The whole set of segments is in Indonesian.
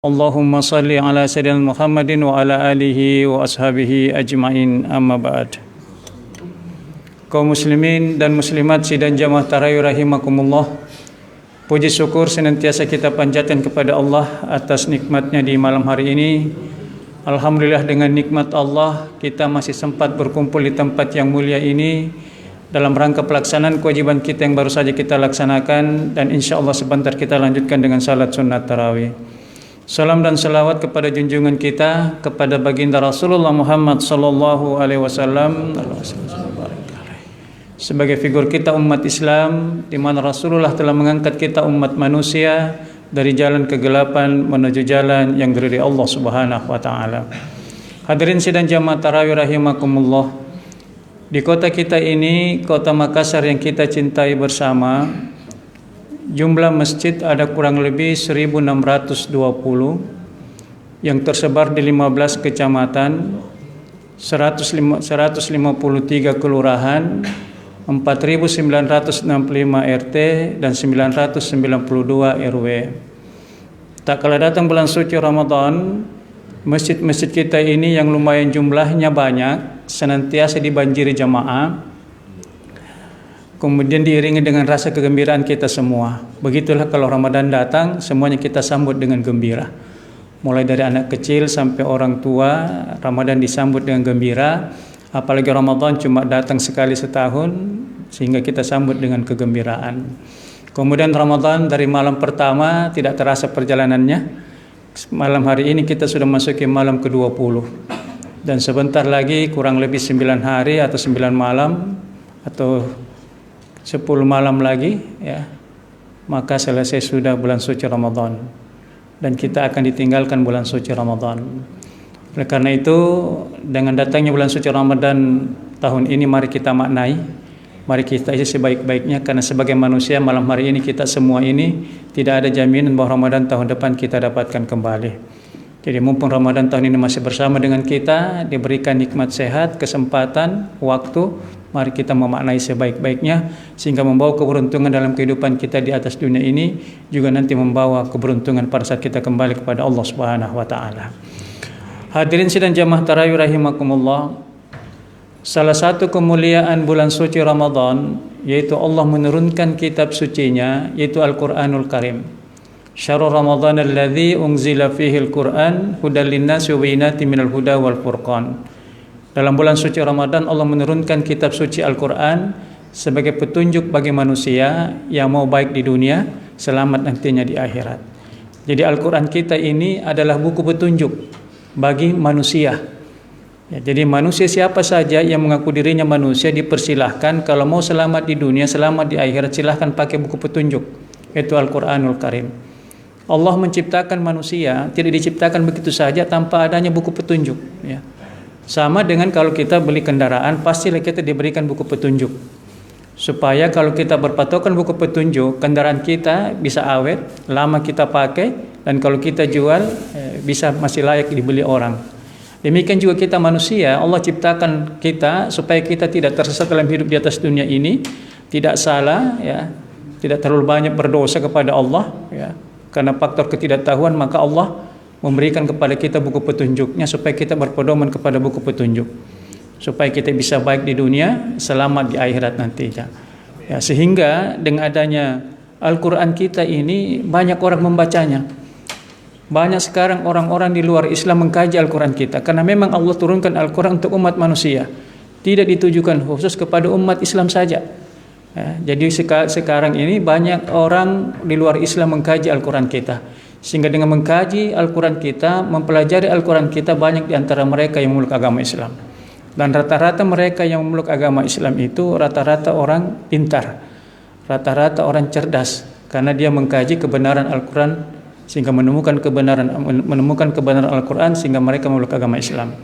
Allahumma salli ala sayyidina Muhammadin wa ala alihi wa ashabihi ajma'in, amma ba'd. Kaum muslimin dan muslimat sidang jamaah tarawih rahimakumullah, puji syukur senantiasa kita panjatkan kepada Allah atas nikmatnya di malam hari ini. Alhamdulillah, dengan nikmat Allah kita masih sempat berkumpul di tempat yang mulia ini dalam rangka pelaksanaan kewajiban kita yang baru saja kita laksanakan, dan insya Allah sebentar kita lanjutkan dengan salat sunat tarawih. Salam dan salawat kepada junjungan kita, kepada baginda Rasulullah Muhammad sallallahu alaihi wasallam sebagai figur kita umat Islam, di mana Rasulullah telah mengangkat kita umat manusia dari jalan kegelapan menuju jalan yang diridhai Allah Subhanahu wa taala. Hadirin sidang jamaah tarawih rahimakumullah, di kota kita ini, kota Makassar yang kita cintai bersama, jumlah masjid ada kurang lebih 1620 yang tersebar di 15 kecamatan, 153 kelurahan, 4.965 RT dan 992 RW. Tak kala datang bulan suci Ramadan, masjid-masjid kita ini yang lumayan jumlahnya banyak senantiasa dibanjiri jamaah, kemudian diiringi dengan rasa kegembiraan kita semua. Begitulah kalau Ramadan datang, semuanya kita sambut dengan gembira. Mulai dari anak kecil sampai orang tua, Ramadan disambut dengan gembira. Apalagi Ramadan cuma datang sekali setahun, sehingga kita sambut dengan kegembiraan. Kemudian Ramadan dari malam pertama tidak terasa perjalanannya. Malam hari ini kita sudah masuki malam ke-20. Dan sebentar lagi kurang lebih 9 hari atau 9 malam atau 10 malam lagi, ya, maka selesai sudah bulan suci Ramadan dan kita akan ditinggalkan bulan suci Ramadan. Oleh karena itu, dengan datangnya bulan suci Ramadan tahun ini, mari kita maknai, mari kita isi sebaik-baiknya, karena sebagai manusia malam hari ini kita semua ini tidak ada jaminan bahwa Ramadan tahun depan kita dapatkan kembali. Jadi mumpung Ramadan tahun ini masih bersama dengan kita, diberikan nikmat sehat, kesempatan, waktu, mari kita memaknai sebaik-baiknya sehingga membawa keberuntungan dalam kehidupan kita di atas dunia ini, juga nanti membawa keberuntungan pada saat kita kembali kepada Allah Subhanahu wa taala. Hadirin sidang jamaah tarawih rahimakumullah, salah satu kemuliaan bulan suci Ramadan yaitu Allah menurunkan kitab sucinya, yaitu Al-Qur'anul Karim. Syahrul Ramadan alladzi unzila fihi al-Qur'an hudal linnasi wa bayyinatin minal huda wal furqan. Dalam bulan suci Ramadan Allah menurunkan kitab suci Al-Qur'an sebagai petunjuk bagi manusia yang mau baik di dunia, selamat nantinya di akhirat. Jadi Al-Qur'an kita ini adalah buku petunjuk bagi manusia. Ya, jadi manusia siapa saja yang mengaku dirinya manusia dipersilahkan, kalau mau selamat di dunia, selamat di akhirat, silahkan pakai buku petunjuk, yaitu Al-Qur'anul Karim. Allah menciptakan manusia, tidak diciptakan begitu saja tanpa adanya buku petunjuk, ya. Sama dengan kalau kita beli kendaraan, pastilah kita diberikan buku petunjuk, supaya kalau kita berpatokan buku petunjuk, kendaraan kita bisa awet, lama kita pakai, dan kalau kita jual bisa masih layak dibeli orang. Demikian juga kita manusia, Allah ciptakan kita supaya kita tidak tersesat dalam hidup di atas dunia ini, tidak salah, ya, tidak terlalu banyak berdosa kepada Allah, ya. Karena faktor ketidaktahuan, maka Allah memberikan kepada kita buku petunjuknya supaya kita berpedoman kepada buku petunjuk, supaya kita bisa baik di dunia, selamat di akhirat nantinya. Ya, sehingga dengan adanya Al-Quran kita ini banyak orang membacanya. Banyak sekarang orang-orang di luar Islam mengkaji Al-Quran kita, karena memang Allah turunkan Al-Quran untuk umat manusia, tidak ditujukan khusus kepada umat Islam saja. Ya, jadi sekarang ini banyak orang di luar Islam mengkaji Al-Quran kita, sehingga dengan mengkaji Al-Quran kita, mempelajari Al-Quran kita, banyak di antara mereka yang memeluk agama Islam. Dan rata-rata mereka yang memeluk agama Islam itu rata-rata orang pintar, rata-rata orang cerdas, karena dia mengkaji kebenaran Al-Quran sehingga menemukan kebenaran Al-Quran, sehingga mereka memeluk agama Islam.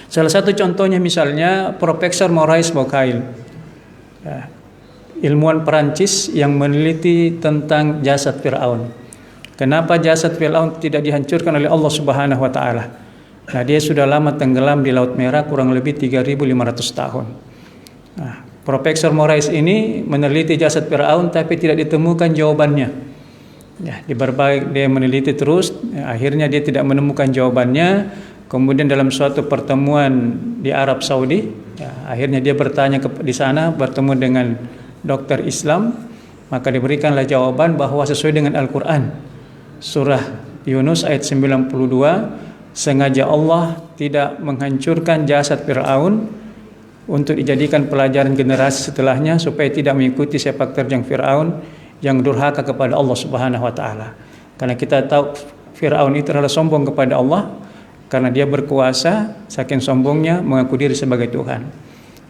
Salah satu contohnya misalnya Profesor Maurice Bucaille, ya, ilmuwan Perancis yang meneliti tentang jasad Fir'aun. Kenapa jasad Fir'aun tidak dihancurkan oleh Allah Subhanahu wa taala? Nah, dia sudah lama tenggelam di Laut Merah, kurang lebih 3.500 tahun. Nah, Profesor Maurice ini meneliti jasad Fir'aun tapi tidak ditemukan jawabannya. Ya, di berbagai dia meneliti terus, ya, akhirnya dia tidak menemukan jawabannya. Kemudian dalam suatu pertemuan di Arab Saudi, ya, akhirnya dia bertanya di sana, bertemu dengan dokter Islam, maka diberikanlah jawaban bahwa sesuai dengan Al-Quran, surah Yunus ayat 92, sengaja Allah tidak menghancurkan jasad Fir'aun untuk dijadikan pelajaran generasi setelahnya supaya tidak mengikuti sepak terjang Fir'aun yang durhaka kepada Allah Subhanahu wa taala. Karena kita tahu Fir'aun itu adalah sombong kepada Allah karena dia berkuasa, saking sombongnya mengaku diri sebagai Tuhan.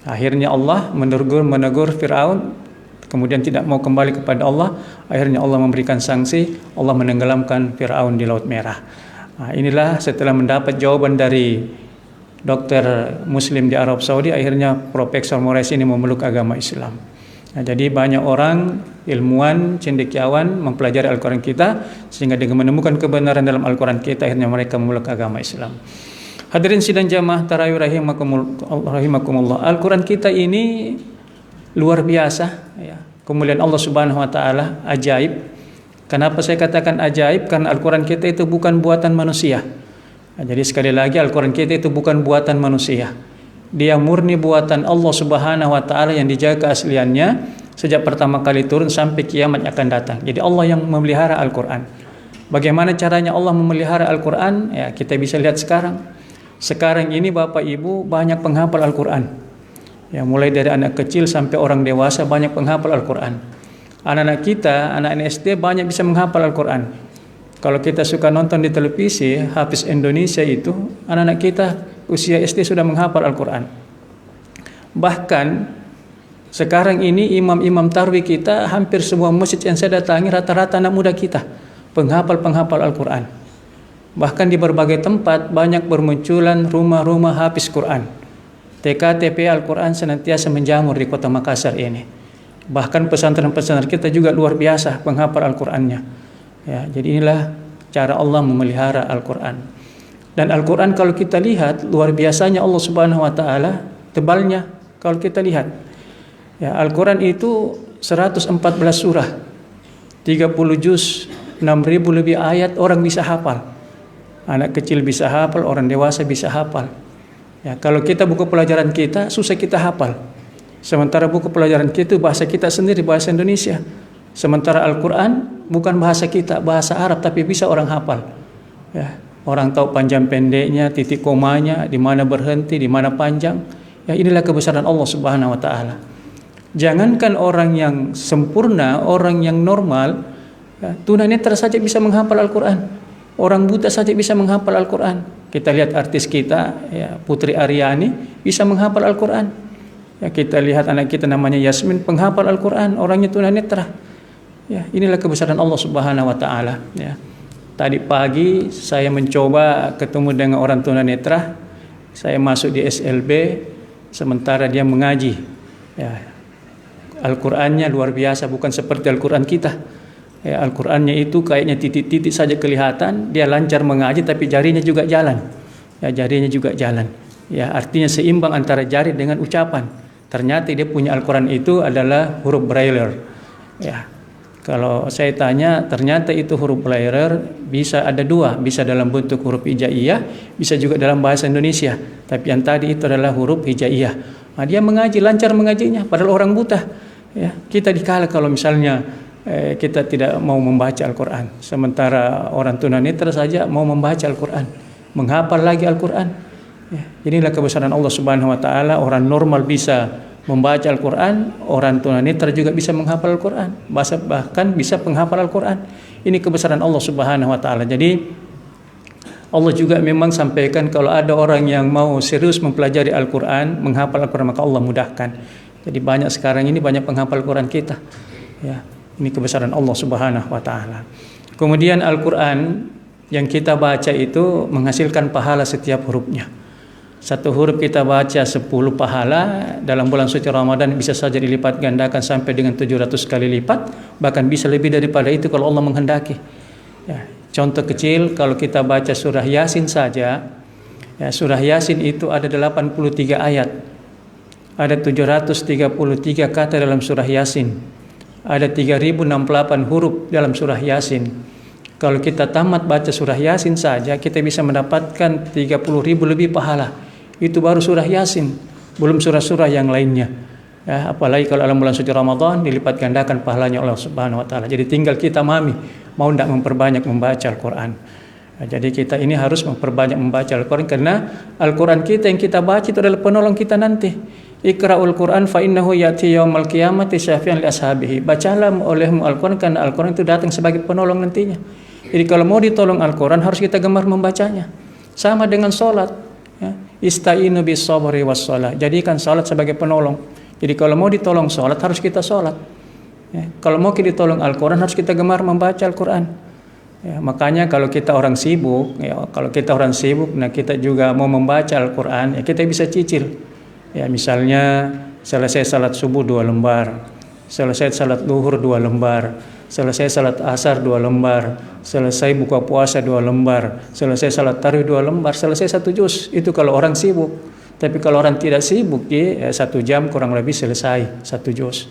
Akhirnya Allah menegur Fir'aun, kemudian tidak mau kembali kepada Allah. Akhirnya Allah memberikan sanksi, Allah menenggelamkan Fir'aun di Laut Merah. Nah, inilah setelah mendapat jawaban dari dokter Muslim di Arab Saudi, akhirnya Profesor Mores ini memeluk agama Islam. Nah, jadi banyak orang ilmuwan, cendekiawan mempelajari Al-Quran kita, sehingga dengan menemukan kebenaran dalam Al-Quran kita, akhirnya mereka memeluk agama Islam. Hadirin sidang jamaah tarawih rahimakumullah. Al-Quran kita ini luar biasa, ya. Kemuliaan Allah Subhanahu wa taala ajaib. Kenapa saya katakan ajaib? Karena Al-Quran kita itu bukan buatan manusia. Nah, jadi sekali lagi Al-Quran kita itu bukan buatan manusia. Dia murni buatan Allah Subhanahu wa taala yang dijaga keasliannya sejak pertama kali turun sampai kiamat akan datang. Jadi Allah yang memelihara Al-Quran. Bagaimana caranya Allah memelihara Al-Quran? Ya, kita bisa lihat sekarang. Sekarang ini Bapak Ibu banyak penghafal Al-Quran. Ya, mulai dari anak kecil sampai orang dewasa banyak penghafal Al-Quran. Anak-anak kita, anak-anak SD banyak bisa menghafal Al-Quran. Kalau kita suka nonton di televisi, Hafiz Indonesia itu, anak-anak kita usia SD sudah menghafal Al-Quran. Bahkan sekarang ini imam-imam tarwih kita, hampir semua masjid yang saya datangi rata-rata anak muda kita, penghafal Al-Quran. Bahkan di berbagai tempat banyak bermunculan rumah-rumah hafiz Quran. TK-TP Al-Quran senantiasa menjamur di kota Makassar ini. Bahkan pesantren-pesantren kita juga luar biasa penghafal Al-Qurannya. Ya, jadi inilah cara Allah memelihara Al-Quran. Dan Al-Quran kalau kita lihat luar biasanya Allah Subhanahu wa taala tebalnya kalau kita lihat. Ya, Al-Quran itu 114 surah, 30 juz, 6.000 lebih ayat, orang bisa hafal. Anak kecil bisa hafal, orang dewasa bisa hafal. Ya, kalau kita buku pelajaran kita susah kita hafal. Sementara buku pelajaran kita bahasa kita sendiri, bahasa Indonesia. Sementara Al-Quran bukan bahasa kita, bahasa Arab, tapi bisa orang hafal. Ya, orang tahu panjang pendeknya, titik komanya, di mana berhenti, di mana panjang. Ya, inilah kebesaran Allah Subhanahu wa taala. Jangankan orang yang sempurna, orang yang normal, ya, tunanetra saja bisa menghafal Al-Quran. Orang buta saja bisa menghafal Al-Quran. Kita lihat artis kita, ya, Putri Aryani bisa menghafal Al-Quran. Ya, kita lihat anak kita namanya Yasmin, penghafal Al-Quran, orangnya tunanetra. Ya, inilah kebesaran Allah Subhanahu wa taala, ya. Tadi pagi saya mencoba ketemu dengan orang tunanetra. Saya masuk di SLB sementara dia mengaji. Ya, Al-Qur'annya luar biasa, bukan seperti Al-Qur'an kita. Ya, Al-Qur'annya itu kayaknya titik-titik saja kelihatan, dia lancar mengaji tapi jarinya juga jalan. Ya, jarinya juga jalan. Ya, artinya seimbang antara jari dengan ucapan. Ternyata dia punya Al-Qur'an itu adalah huruf Braille. Ya. Kalau saya tanya, ternyata itu huruf Braille bisa ada dua, bisa dalam bentuk huruf hijaiyah, bisa juga dalam bahasa Indonesia. Tapi yang tadi itu adalah huruf hijaiyah. Nah, dia mengaji, lancar mengajinya, padahal orang buta. Ya, kita dikala kalau misalnya kita tidak mau membaca Al-Quran. Sementara orang tunanetra saja mau membaca Al-Quran, menghafal lagi Al-Quran. Ya, inilah kebesaran Allah Subhanahu wa taala. Orang normal bisa membaca Al-Quran, orang tunanetra juga bisa menghafal Al-Quran, bahkan bisa penghafal Al-Quran. Ini kebesaran Allah Subhanahu wa taala. Jadi Allah juga memang sampaikan kalau ada orang yang mau serius mempelajari Al-Quran, menghafal Al-Quran, maka Allah mudahkan. Jadi banyak sekarang ini banyak penghafal Al-Quran kita. Ya, ini kebesaran Allah Subhanahu wa taala. Kemudian Al-Quran yang kita baca itu menghasilkan pahala setiap hurufnya. Satu huruf kita baca 10 pahala, dalam bulan suci Ramadan bisa saja dilipat gandakan sampai dengan 700 kali lipat, bahkan bisa lebih daripada itu kalau Allah menghendaki. Ya, contoh kecil, kalau kita baca surah Yasin saja, ya, surah Yasin itu ada 83 ayat. Ada 733 kata dalam surah Yasin. ada 3068 huruf dalam surah Yasin. Kalau kita tamat baca surah Yasin saja, kita bisa mendapatkan 30.000 lebih pahala. Itu baru surah Yasin, belum surah-surah yang lainnya. Ya, apalagi kalau dalam bulan suci Ramadan dilipat gandakan pahalanya Allah Subhanahu wa taala. Jadi tinggal kita mau tidak memperbanyak membaca Al-Qur'an. Nah, jadi kita ini harus memperbanyak membaca Al-Qur'an, karena Al-Qur'an kita yang kita baca itu adalah penolong kita nanti. Iqra'ul Qur'an fa innahu ya'ti yaumal qiyamati syafi'an li ashabihi. Bacalah olehmu Al-Qur'an, karena Al-Qur'an itu datang sebagai penolong nantinya. Jadi kalau mau ditolong Al-Qur'an harus kita gemar membacanya. Sama dengan salat, ya. Ista'inu bis sabri was shalah. Jadikan salat sebagai penolong. Jadi kalau mau ditolong salat harus kita salat. Ya. Kalau mau kita ditolong Al-Qur'an harus kita gemar membaca Al-Qur'an. Ya, makanya kalau kita orang sibuk, nah kita juga mau membaca Al-Qur'an, ya kita bisa cicil. Ya, misalnya selesai salat subuh 2 lembar, selesai salat zuhur 2 lembar, selesai salat asar 2 lembar, selesai buka puasa 2 lembar, selesai salat tarawih 2 lembar, selesai 1 juz. Itu kalau orang sibuk. Tapi kalau orang tidak sibuk, ya 1 jam kurang lebih selesai 1 juz.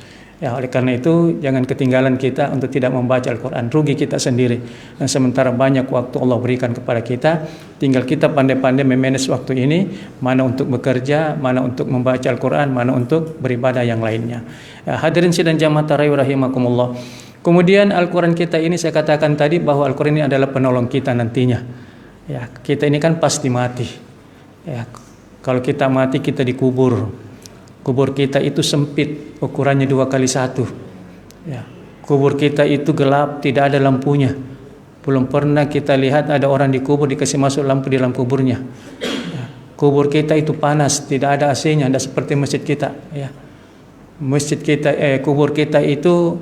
Ya, oleh karena itu jangan ketinggalan kita untuk tidak membaca Al-Quran. Rugi kita sendiri. Dan sementara banyak waktu Allah berikan kepada kita, tinggal kita pandai-pandai memanage waktu ini, mana untuk bekerja, mana untuk membaca Al-Quran, mana untuk beribadah yang lainnya. Ya, hadirin sidang jamaah tarawih rahimakumullah. Kemudian Al-Quran kita ini, saya katakan tadi bahwa Al-Quran ini adalah penolong kita nantinya. Ya, kita ini kan pasti mati. Ya, kalau kita mati kita dikubur. Kubur kita itu sempit, ukurannya 2x1. Ya. Kubur kita itu gelap, tidak ada lampunya. Belum pernah kita lihat ada orang dikubur dikasih masuk lampu di dalam kuburnya. Ya. Kubur kita itu panas, tidak ada AC-nya, tidak seperti masjid kita. Ya. Masjid kita, kubur kita itu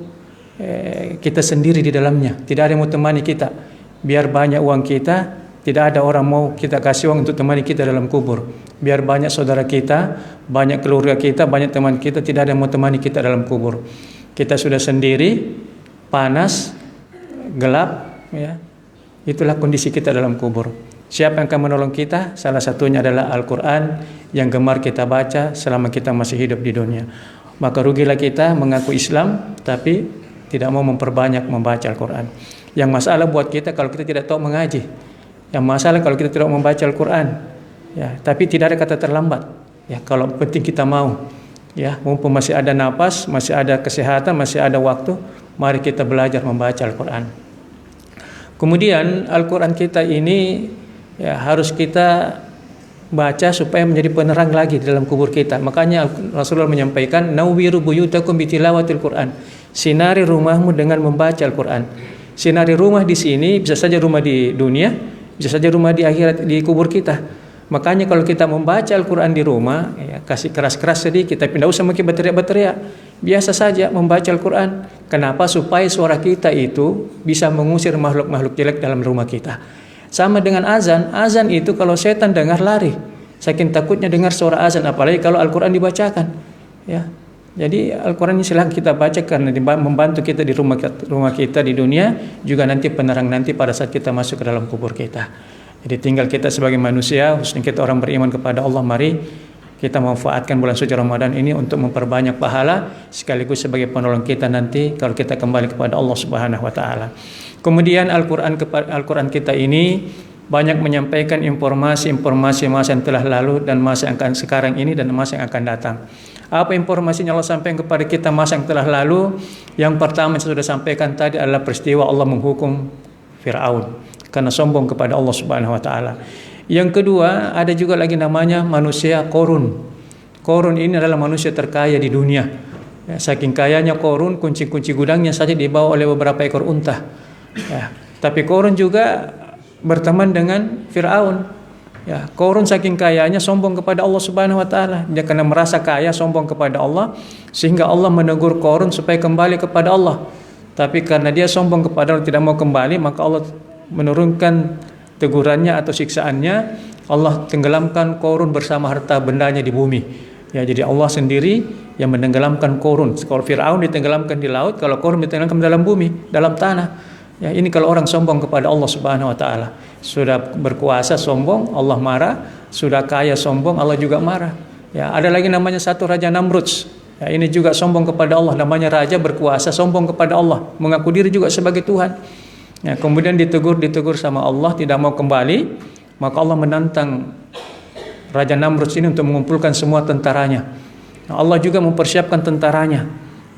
kita sendiri di dalamnya, tidak ada yang mau temani kita. Biar banyak uang kita, tidak ada orang mau kita kasih uang untuk temani kita dalam kubur. Biar banyak saudara kita, banyak keluarga kita, banyak teman kita, tidak ada yang mau temani kita dalam kubur. Kita sudah sendiri, panas, gelap, ya. Itulah kondisi kita dalam kubur. Siapa yang akan menolong kita? Salah satunya adalah Al-Quran yang gemar kita baca selama kita masih hidup di dunia. Maka rugilah kita mengaku Islam tapi tidak mau memperbanyak membaca Al-Quran. Yang masalah buat kita kalau kita tidak tahu mengaji. Yang masalah kalau kita tidak membaca Al-Quran, ya, tapi tidak ada kata terlambat. Ya, kalau penting kita mau, ya, mumpung masih ada napas, masih ada kesehatan, masih ada waktu, mari kita belajar membaca Al-Quran. Kemudian Al-Quran kita ini, ya, harus kita baca supaya menjadi penerang lagi di dalam kubur kita. Makanya Rasulullah menyampaikan, "Nawwiru buyutakum bitilawatil Quran." Sinari rumahmu dengan membaca Al-Quran. Sinari rumah di sini bisa saja rumah di dunia, bisa saja rumah di akhirat, di kubur kita. Makanya kalau kita membaca Al-Quran di rumah, ya, kasih keras-keras sedikit, tapi tidak usah mungkin berteriak-berteriak. Biasa saja membaca Al-Quran. Kenapa? Supaya suara kita itu bisa mengusir makhluk-makhluk jelek dalam rumah kita. Sama dengan azan. Azan itu kalau setan dengar lari. Saking takutnya dengar suara azan, apalagi kalau Al-Quran dibacakan. Ya. Jadi Al-Quran ini silahkan kita baca karena membantu kita di rumah kita di dunia, juga nanti penerang nanti pada saat kita masuk ke dalam kubur kita. Jadi tinggal kita sebagai manusia, khususnya kita orang beriman kepada Allah, mari kita manfaatkan bulan suci Ramadan ini untuk memperbanyak pahala sekaligus sebagai penolong kita nanti kalau kita kembali kepada Allah Subhanahu wa taala. Kemudian Al-Quran kita ini banyak menyampaikan informasi masa yang telah lalu dan masa yang akan sekarang ini dan masa yang akan datang. Apa informasinya Allah sampaikan kepada kita masa yang telah lalu? Yang pertama yang sudah sampaikan tadi adalah peristiwa Allah menghukum Fir'aun karena sombong kepada Allah Subhanahu wa taala. Yang kedua, ada juga lagi namanya manusia Qarun. Qarun ini adalah manusia terkaya di dunia. Ya, saking kayanya Qarun, kunci-kunci gudangnya saja dibawa oleh beberapa ekor unta. Ya, tapi Qarun juga berteman dengan Fir'aun. Ya, Qarun saking kayanya sombong kepada Allah Subhanahu wa taala. Dia karena merasa kaya sombong kepada Allah sehingga Allah menegur Qarun supaya kembali kepada Allah. Tapi karena dia sombong kepada Allah tidak mau kembali, maka Allah menurunkan tegurannya atau siksaannya. Allah tenggelamkan Qarun bersama harta bendanya di bumi. Ya, jadi Allah sendiri yang menenggelamkan Qarun. Kalau Fir'aun ditenggelamkan di laut, kalau Qarun ditenggelamkan dalam bumi, dalam tanah. Ya, ini kalau orang sombong kepada Allah Subhanahu wa taala. Sudah berkuasa sombong, Allah marah. Sudah kaya sombong, Allah juga marah. Ya, ada lagi namanya satu Raja Namrud. Ya, ini juga sombong kepada Allah, namanya raja berkuasa, sombong kepada Allah, mengaku diri juga sebagai Tuhan. Ya, kemudian ditegur sama Allah, tidak mau kembali, maka Allah menantang Raja Namrud ini untuk mengumpulkan semua tentaranya. Nah, Allah juga mempersiapkan tentaranya.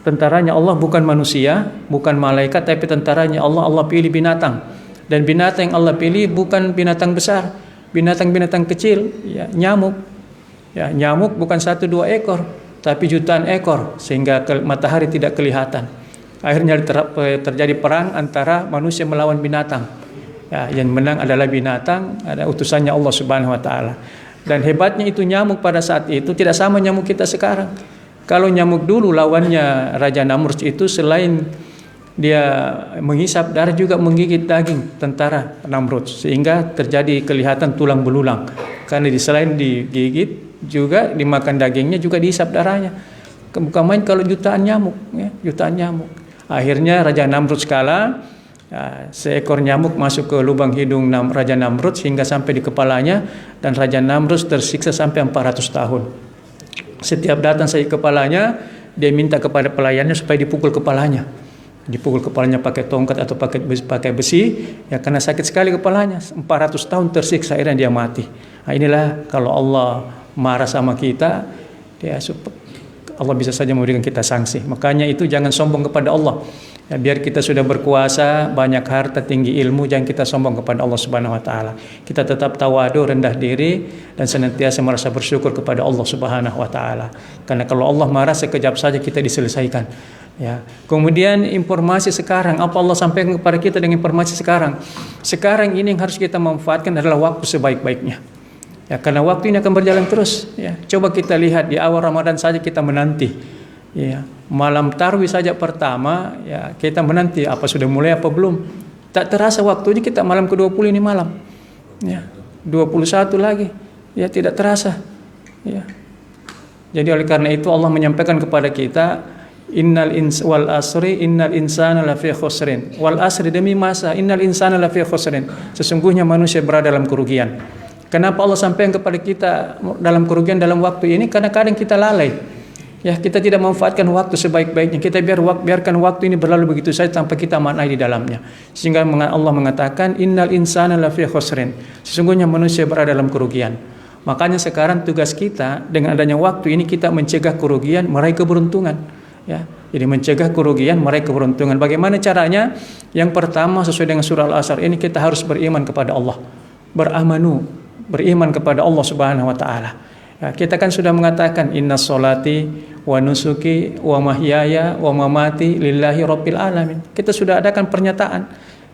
Tentaranya Allah bukan manusia, bukan malaikat, tapi tentaranya Allah pilih binatang. Dan binatang yang Allah pilih bukan binatang besar, binatang-binatang kecil, ya, nyamuk. Ya, nyamuk bukan 1-2 ekor, tapi jutaan ekor, sehingga matahari tidak kelihatan. Akhirnya terjadi perang antara manusia melawan binatang. Ya, yang menang adalah binatang, ada utusannya Allah Subhanahu wa taala. Dan hebatnya itu nyamuk pada saat itu tidak sama nyamuk kita sekarang. Kalau nyamuk dulu lawannya Raja Namrud itu, selain dia menghisap darah juga menggigit daging tentara Namrud, sehingga terjadi kelihatan tulang belulang. Karena selain digigit juga dimakan dagingnya, juga dihisap darahnya. Bukan main kalau jutaan nyamuk, ya, jutaan nyamuk. Akhirnya Raja Namrud kalah. Ya, seekor nyamuk masuk ke lubang hidung Raja Namrud sehingga sampai di kepalanya, dan Raja Namrud tersiksa sampai 400 tahun. Setiap datang sakit kepalanya, dia minta kepada pelayannya supaya dipukul kepalanya. Dipukul kepalanya pakai tongkat atau pakai besi, ya, karena sakit sekali kepalanya. 400 tahun tersiksa, akhirnya dia mati. Nah, inilah kalau Allah marah sama kita, ya, Allah bisa saja memberikan kita sanksi. Makanya itu jangan sombong kepada Allah. Ya, biar kita sudah berkuasa, banyak harta, tinggi ilmu, jangan kita sombong kepada Allah Subhanahu wa taala. Kita tetap tawadu, rendah diri, dan senantiasa merasa bersyukur kepada Allah Subhanahu wa taala. Karena kalau Allah marah sekejap saja kita diselesaikan. Ya. Kemudian informasi sekarang, apa Allah sampaikan kepada kita dengan informasi sekarang? Sekarang ini yang harus kita manfaatkan adalah waktu sebaik-baiknya. Ya, karena waktu ini akan berjalan terus. Ya. Coba kita lihat di awal Ramadan saja kita menanti. Ya, malam tarwih saja pertama, ya, kita menanti apa sudah mulai apa belum. Tak terasa waktunya kita malam ke-20 ini malam. Ya, 21 lagi. Ya, tidak terasa. Ya. Jadi oleh karena itu Allah menyampaikan kepada kita, wal asri innal insana lafi khusrin. Wal asri, demi masa, innal insana lafi khusrin. Sesungguhnya manusia berada dalam kerugian. Kenapa Allah sampaikan kepada kita dalam kerugian dalam waktu ini? Karena kadang kita lalai. Ya, kita tidak memanfaatkan waktu sebaik-baiknya. Kita biarkan waktu ini berlalu begitu saja tanpa kita maknai di dalamnya. Sehingga Allah mengatakan innal insana lafi khusrin. Sesungguhnya manusia berada dalam kerugian. Makanya sekarang tugas kita dengan adanya waktu ini, kita mencegah kerugian, meraih keberuntungan. Ya, jadi mencegah kerugian, meraih keberuntungan. Bagaimana caranya? Yang pertama, sesuai dengan surah Al-Asr ini, kita harus beriman kepada Allah. Beriman kepada Allah Subhanahu wa taala. Ya, kita kan sudah mengatakan inna sholati wa nusuki wa mahyaya wa mamati lillahi rabbil alamin. Kita sudah adakan pernyataan.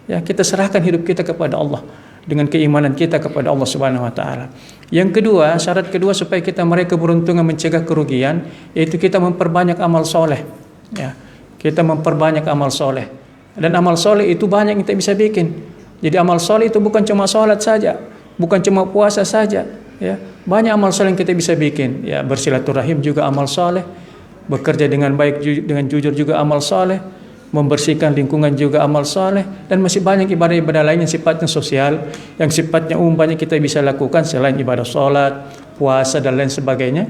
Ya, kita serahkan hidup kita kepada Allah dengan keimanan kita kepada Allah Subhanahu wa taala. Yang kedua, syarat kedua supaya kita meraih keberuntungan, mencegah kerugian, yaitu kita memperbanyak amal soleh. Ya, kita memperbanyak amal soleh. Dan amal soleh itu banyak yang kita bisa bikin. Jadi amal soleh itu bukan cuma sholat saja, bukan cuma puasa saja. Ya, banyak amal soleh yang kita bisa bikin. Ya, bersilaturahim juga amal soleh, bekerja dengan baik dengan jujur juga amal soleh, membersihkan lingkungan juga amal soleh, dan masih banyak ibadah-ibadah lain yang sifatnya sosial, yang sifatnya umum banyak kita bisa lakukan selain ibadah sholat, puasa dan lain sebagainya.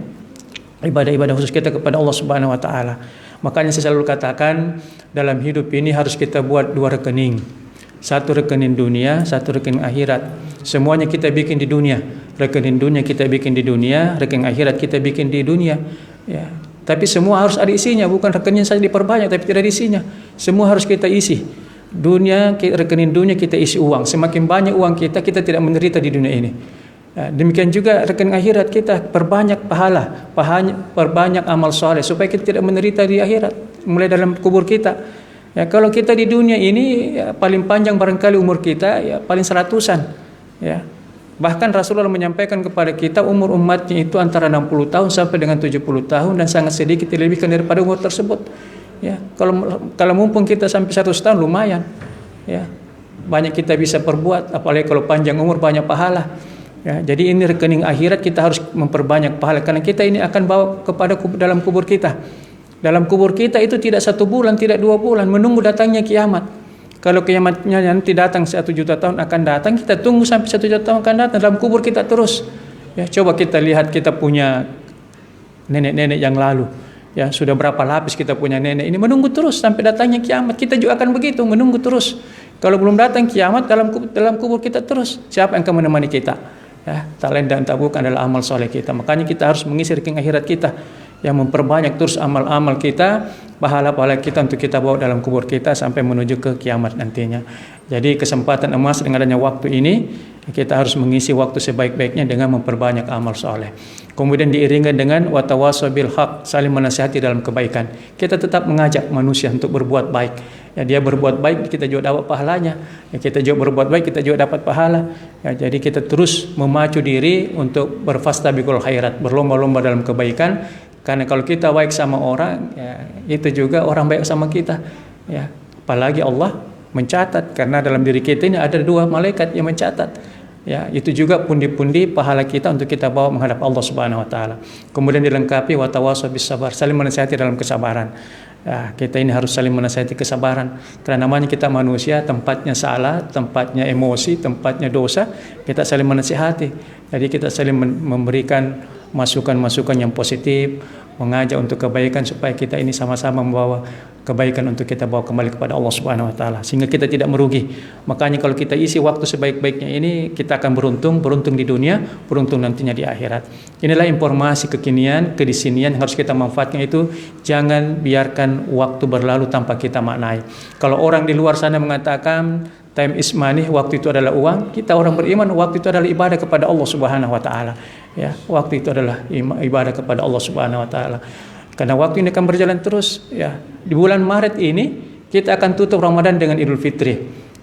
Ibadah-ibadah khusus kita kepada Allah Subhanahu wa taala. Makanya saya selalu katakan dalam hidup ini harus kita buat 2 rekening. Satu rekening dunia, satu rekening akhirat. Semuanya kita bikin di dunia. Rekening dunia kita bikin di dunia, rekening akhirat kita bikin di dunia. Ya. Tapi semua harus ada isinya, bukan rekening saja diperbanyak tapi tidak ada isinya. Semua harus kita isi. Rekening dunia kita isi uang. Semakin banyak uang kita tidak menderita di dunia ini. Ya, demikian juga rekening akhirat kita perbanyak pahala, perbanyak amal soleh supaya kita tidak menderita di akhirat, mulai dalam kubur kita. Ya, kalau kita di dunia ini ya, paling panjang barangkali umur kita ya paling 100-an. Ya. Bahkan Rasulullah menyampaikan kepada kita umur umatnya itu antara 60 tahun sampai dengan 70 tahun dan sangat sedikit dilebihkan daripada umur tersebut. Ya, kalau mumpung kita sampai 100 tahun lumayan. Ya. Banyak kita bisa perbuat, apalagi kalau panjang umur banyak pahala. Ya, jadi ini rekening akhirat kita harus memperbanyak pahala karena kita ini akan bawa kepada dalam kubur kita. Dalam kubur kita itu tidak 1 bulan, tidak 2 bulan, menunggu datangnya kiamat. Kalau kiamatnya nanti datang 1 juta tahun akan datang, kita tunggu sampai 1 juta tahun akan datang. Dalam kubur kita terus. Ya, coba kita lihat kita punya nenek-nenek yang lalu. Ya, sudah berapa lapis kita punya nenek ini menunggu terus sampai datangnya kiamat. Kita juga akan begitu, menunggu terus. Kalau belum datang kiamat, dalam kubur kita terus. Siapa yang akan menemani kita? Ya, tak lain dan tak bukan adalah amal soleh kita. Makanya kita harus mengisi rekening akhirat kita, yang memperbanyak terus amal-amal kita, pahala-pahala kita untuk kita bawa dalam kubur kita sampai menuju ke kiamat nantinya. Jadi kesempatan emas dengan adanya waktu ini, kita harus mengisi waktu sebaik-baiknya dengan memperbanyak amal soleh. Kemudian diiringi dengan watawasau bil haq, saling menasihati dalam kebaikan. Kita tetap mengajak manusia untuk berbuat baik. Ya, dia berbuat baik, kita juga dapat pahalanya. Ya, kita juga berbuat baik, kita juga dapat pahala. Ya, jadi kita terus memacu diri untuk berfastabiqul khairat, berlomba-lomba dalam kebaikan. Karena kalau kita baik sama orang, ya, itu juga orang baik sama kita. Ya, apalagi Allah mencatat, karena dalam diri kita ini ada 2 malaikat yang mencatat. Ya, itu juga pundi-pundi pahala kita untuk kita bawa menghadap Allah Subhanahu wa taala. Kemudian dilengkapi watawasau bis sabar, saling menasihati dalam kesabaran. Ya, kita ini harus saling menasihati kesabaran. Karena namanya kita manusia, tempatnya salah, tempatnya emosi, tempatnya dosa, kita saling menasihati. Jadi kita saling memberikan masukan-masukan yang positif, mengajak untuk kebaikan supaya kita ini sama-sama membawa kebaikan untuk kita bawa kembali kepada Allah Subhanahu wa taala sehingga kita tidak merugi. Makanya kalau kita isi waktu sebaik-baiknya ini, kita akan beruntung di dunia, beruntung nantinya di akhirat. Inilah informasi kekinian, kedisinian yang harus kita manfaatkan itu. Jangan biarkan waktu berlalu tanpa kita maknai. Kalau orang di luar sana mengatakan time is money, waktu itu adalah uang, kita orang beriman waktu itu adalah ibadah kepada Allah Subhanahu wa taala. Ya, waktu itu adalah ibadah kepada Allah Subhanahu wa taala. Karena waktu ini akan berjalan terus, ya. Di bulan Maret ini kita akan tutup Ramadan dengan Idul Fitri.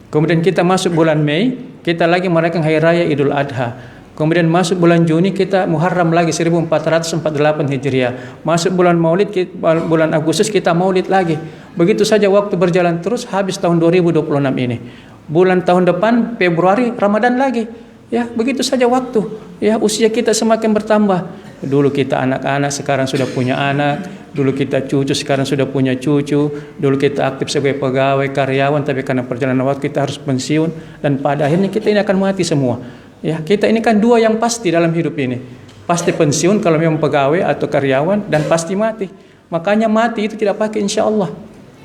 Kemudian kita masuk bulan Mei, kita lagi merayakan hari raya Idul Adha. Kemudian masuk bulan Juni kita Muharram lagi 1448 Hijriah. Masuk bulan Maulid, bulan Agustus kita Maulid lagi. Begitu saja waktu berjalan terus, habis tahun 2026 ini. Bulan tahun depan Februari Ramadan lagi. Ya, begitu saja waktu. Ya, usia kita semakin bertambah. Dulu kita anak-anak, sekarang sudah punya anak. Dulu kita cucu, sekarang sudah punya cucu. Dulu kita aktif sebagai pegawai, karyawan, tapi karena perjalanan waktu kita harus pensiun. Dan pada akhirnya kita ini akan mati semua. Ya, kita ini kan 2 yang pasti dalam hidup ini. Pasti pensiun kalau memang pegawai atau karyawan, dan pasti mati. Makanya mati itu tidak pakai insya Allah.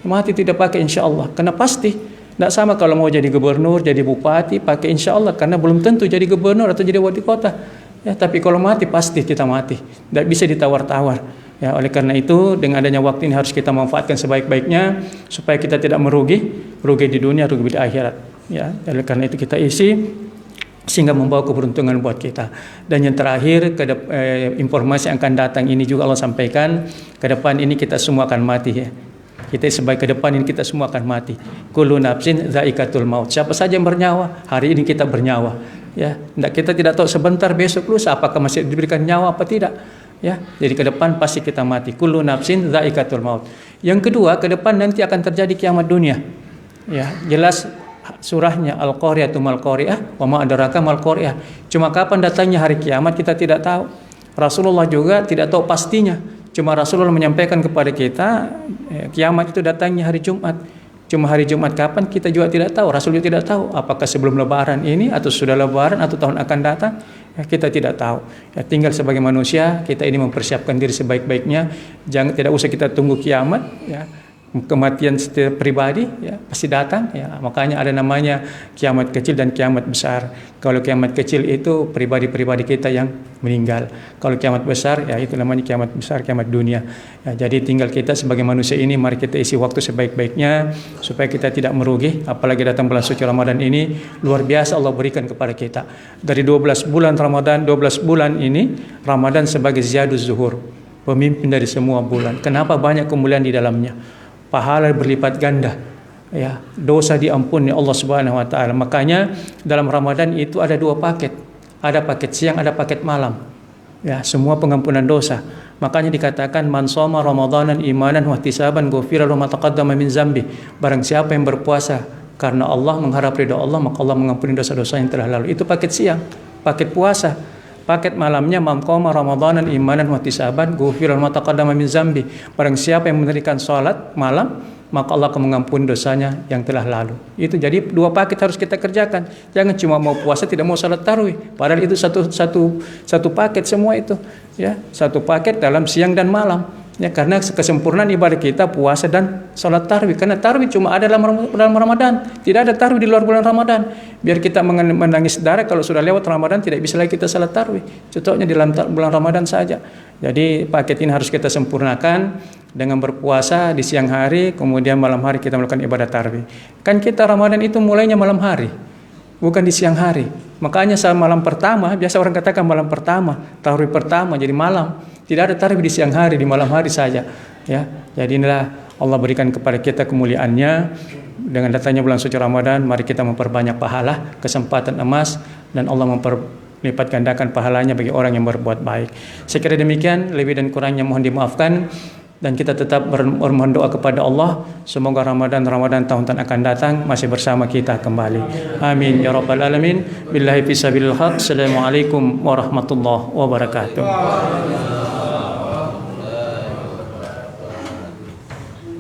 Mati tidak pakai insya Allah, karena pasti. Tidak sama kalau mau jadi gubernur, jadi bupati, pakai insya Allah, karena belum tentu jadi gubernur atau jadi wali kota. Ya, tapi kalau mati pasti kita mati, tidak bisa ditawar-tawar. Ya, oleh karena itu dengan adanya waktu ini harus kita manfaatkan sebaik-baiknya supaya kita tidak merugi di dunia, rugi di akhirat. Ya, oleh karena itu kita isi sehingga membawa keberuntungan buat kita. Dan yang terakhir, informasi yang akan datang ini juga Allah sampaikan, ke depan ini kita semua akan mati, ya. Kita sebagai ke depan ini kita semua akan mati. Kullu nafsin dha'iqatul maut. Siapa saja yang bernyawa, hari ini kita bernyawa. Ya, kita tidak tahu sebentar besok lusa apakah masih diberikan nyawa apa tidak. Ya, jadi ke depan pasti kita mati. Kullu nafsin dha'iqatul maut. Yang kedua, ke depan nanti akan terjadi kiamat dunia. Ya, jelas surahnya Al-Qari'ah mal Qari'ah wa ma adraka mal Qari'ah. Cuma kapan datangnya hari kiamat kita tidak tahu. Rasulullah juga tidak tahu pastinya. Cuma Rasulullah menyampaikan kepada kita, kiamat itu datangnya hari Jumat. Cuma hari Jumat kapan kita juga tidak tahu. Rasul juga tidak tahu. Apakah sebelum Lebaran ini atau sudah Lebaran atau tahun akan datang? Ya, kita tidak tahu. Ya, tinggal sebagai manusia kita ini mempersiapkan diri sebaik-baiknya. Tidak usah kita tunggu kiamat. Ya. Kematian setiap pribadi ya pasti datang, ya. Makanya ada namanya kiamat kecil dan kiamat besar. Kalau kiamat kecil itu pribadi-pribadi kita yang meninggal. Kalau kiamat besar ya itu namanya kiamat besar, kiamat dunia. Ya, jadi tinggal kita sebagai manusia ini, mari kita isi waktu sebaik-baiknya supaya kita tidak merugi. Apalagi datang bulan suci Ramadan ini luar biasa Allah berikan kepada kita. Dari 12 bulan Ramadan, 12 bulan ini Ramadan sebagai ziyaduz zuhur, pemimpin dari semua bulan. Kenapa? Banyak kemuliaan di dalamnya. Pahala berlipat ganda, ya, dosa diampuni Allah Subhanahu wa taala. Makanya dalam Ramadan itu ada 2 paket. Ada paket siang, ada paket malam. Ya, semua pengampunan dosa. Makanya dikatakan man shoma ramadanan imanan wa ihtisaban ghufira lahu ma taqaddama min zambi. Barang siapa yang berpuasa karena Allah, mengharap ridha Allah, maka Allah mengampuni dosa-dosa yang telah lalu. Itu paket siang, paket puasa. Paket malamnya man qama ramadanan imanan wa ihtisaban ghufira ma taqaddama min zambi. Barang siapa yang mendirikan salat malam, maka Allah akan mengampuni dosanya yang telah lalu. Itu jadi 2 paket harus kita kerjakan. Jangan cuma mau puasa tidak mau salat tarawih. Padahal itu satu paket semua itu, ya. Satu paket dalam siang dan malam. Ya, karena kesempurnaan ibadah kita puasa dan salat tarawih. Karena tarawih cuma ada dalam Ramadan, tidak ada tarawih di luar bulan Ramadan. Biar kita menangis darah kalau sudah lewat Ramadan tidak bisa lagi kita salat tarawih. Contohnya di dalam bulan Ramadan saja. Jadi paket ini harus kita sempurnakan dengan berpuasa di siang hari, kemudian malam hari kita melakukan ibadah tarawih. Kan kita Ramadan itu mulainya malam hari, bukan di siang hari. Makanya saat malam pertama, biasa orang katakan malam pertama, tarawih pertama jadi malam. Tidak ada tarawih di siang hari, di malam hari saja. Ya, jadi inilah Allah berikan kepada kita kemuliaannya dengan datangnya bulan suci Ramadan. Mari kita memperbanyak pahala, kesempatan emas, dan Allah lipat gandakan pahalanya bagi orang yang berbuat baik. Saya kira demikian, lebih dan kurangnya mohon dimaafkan. Dan kita tetap bermohon doa kepada Allah, semoga Ramadan tahun-tahun akan datang masih bersama kita kembali. Amin ya rabbal alamin. Billahi fisabilil haq. Assalamualaikum warahmatullahi wabarakatuh.